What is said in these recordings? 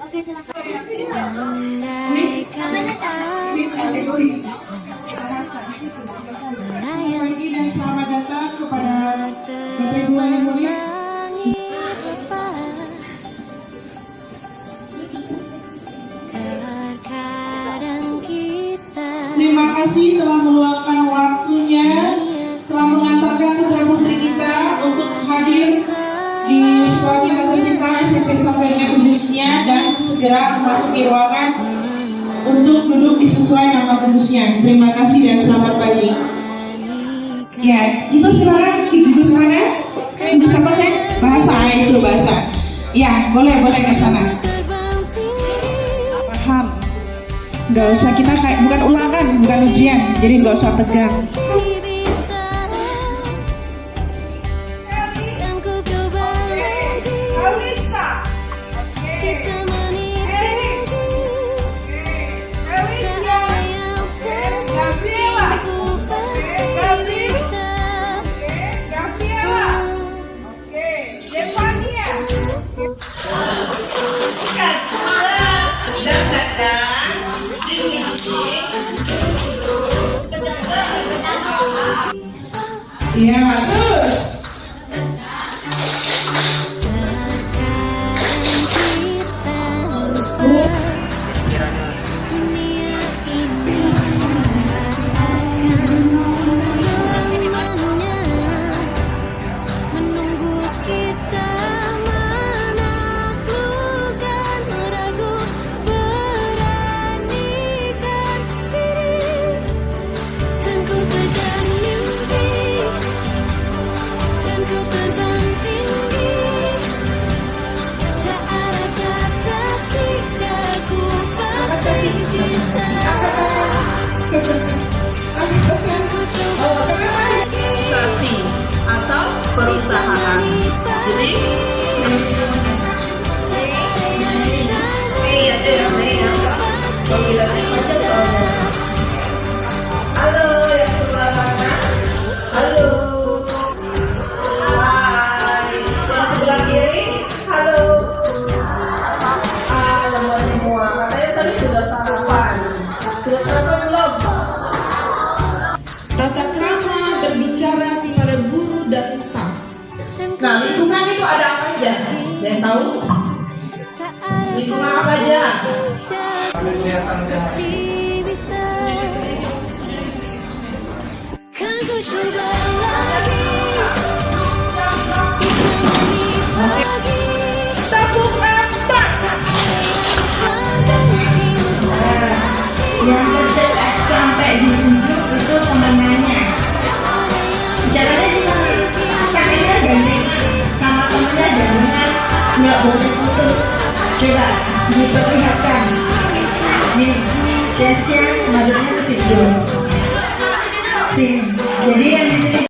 Oke, silakan. Pagi dan selamat datang kepada Bapak Ibu yang mulia. Terima kasih telah meluangkan waktunya, telah mengantarkan putra putri kita untuk hadir di sekolah kita tercinta SMP sampai dengan kudusnya dan segera memasuki ruangan untuk duduk di sesuai nama kudusnya. Terima kasih dan selamat pagi. Ya, itu silakan duduk sana. Duduk sama saya. Bahasa itu bahasa. Ya, boleh ke sana. Paham. Nggak usah kita kayak bukan ulangan, bukan ujian, jadi nggak usah tegang. Iya, bagus. Atau perusahaan. Jadi halo yang sebelah mana? Halo. Hai. Yang sebelah kiri? Halo. Lemot semua. Katanya tadi sudah sarapan. Sudah sarapan belum? Tata krama berbicara kepada guru dan staf. Nah, lingkungan itu ada apa aja? Ada yang tahu? Lingkungan apa aja? Tepuk empat. Yang terdekat sampai di ujung itu temenannya. Caranya gimana? Kakinya gandeng sama temennya jangan nggak boleh putus. Coba diperlihatkan. Nih, chestnya madurnya ke situ. Sini. Jadi yang di sini.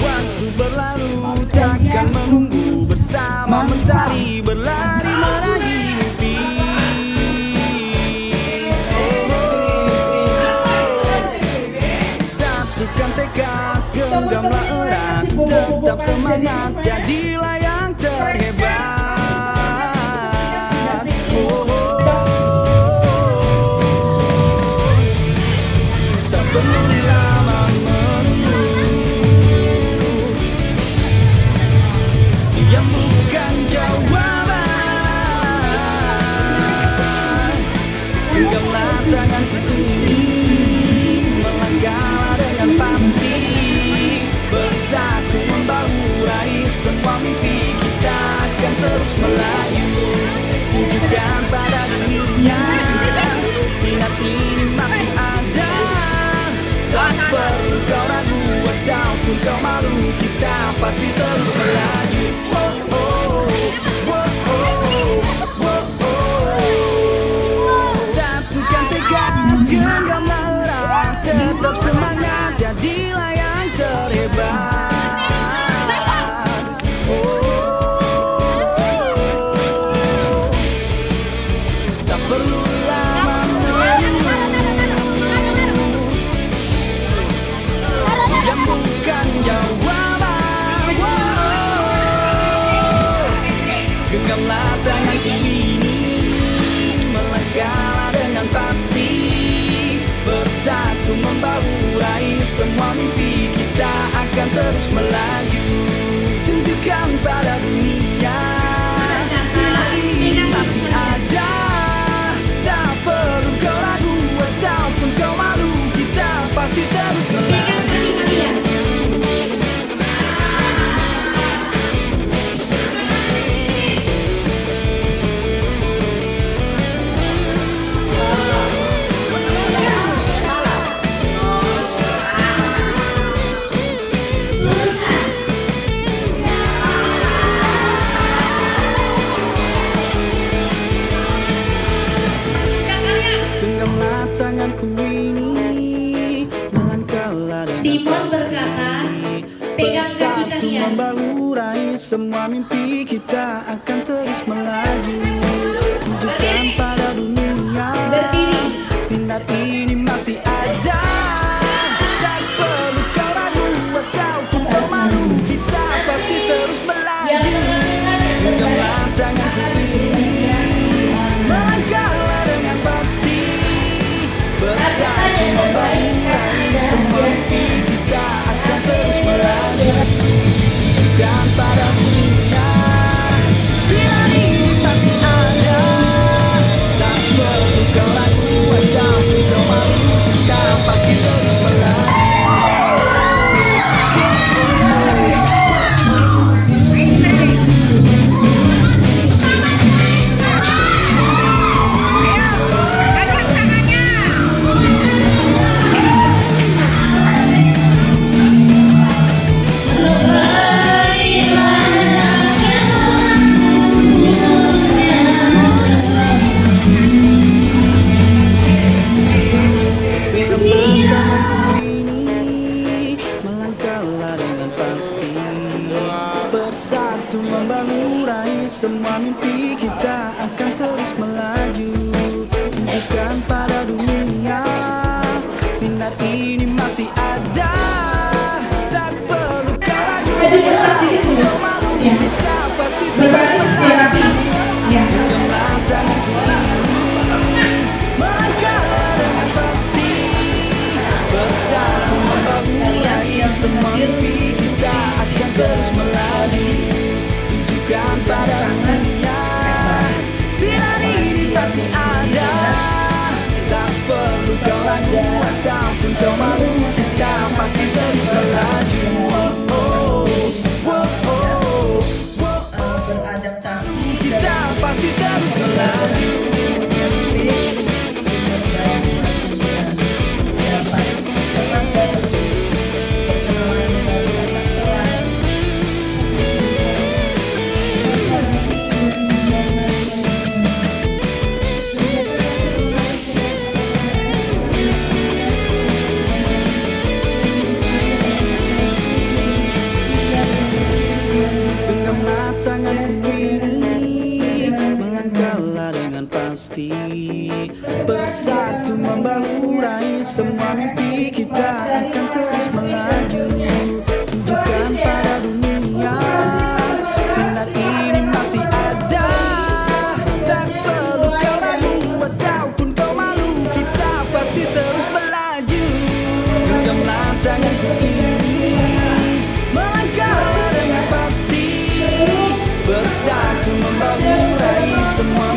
Waktu berlalu takkan menunggu, bersama mencari berlari meraih mimpi. Satukan tekad, genggamlah erat, tetap semangat, jadilah yang terhebat. perlu lama menunggu yang bukan jawaban. Genggamlah tanganku ini, melangkahlah dengan pasti, bersatu membahurai semua mimpi kita akan terus melaju. Tunjukkan pada dunia sinar ini masih ada, tak perlu kau ragu ataupun kau malu, kita pasti terus melaju. Genggamlah tanganku ini, melangkahlah dengan Timon pasti, berkata, pegang kaki bersatu kalian. membahurai semua mimpi kita akan terus melaju. Tunjukkan pada dunia Berdiri. sinar ini masih ada, tak perlu kau ragu ataupun kau malu, kita pasti terus Yang melaju. menenangkan dan Genggamlah terbaik. tanganku ini, melangkahlah dengan pasti, bersatu membahurai semua mimpi kita akan terus melaju. Tunjukkan pada dunia sinar ini masih ada, tak perlu kau ragu ataupun kau malu, kita pasti terus melaju. Genggamlah tanganku ini, melangkahlah dengan pasti, bersatu membahurai semua mimpi kita akan terus melaju. Tunjukkan pada dunia sinar ini masih ada, tak perlu kau ragu ataupun kau malu, kita pasti terus melaju. Genggamlah tanganku ini, melangkahlah dengan pasti, bersatu membahurai semua mimpi kita akan terus melaju. Tunjukkan pada dunia sinar ini masih ada, tak perlu kau ragu ataupun kau malu, kita pasti terus melaju. Beradaptasi Kita pasti terus melaju. Genggamlah tanganku ini, melangkahlah dengan pasti, bersatu membahurai semua mimpi kita akan terus melaju. Tunjukkan pada dunia sinar ini masih ada, tak perlu kau ragu ataupun kau malu, kita pasti terus melaju. Genggamlah tanganku ini, melangkahlah dengan pasti, bersatu membahurai semua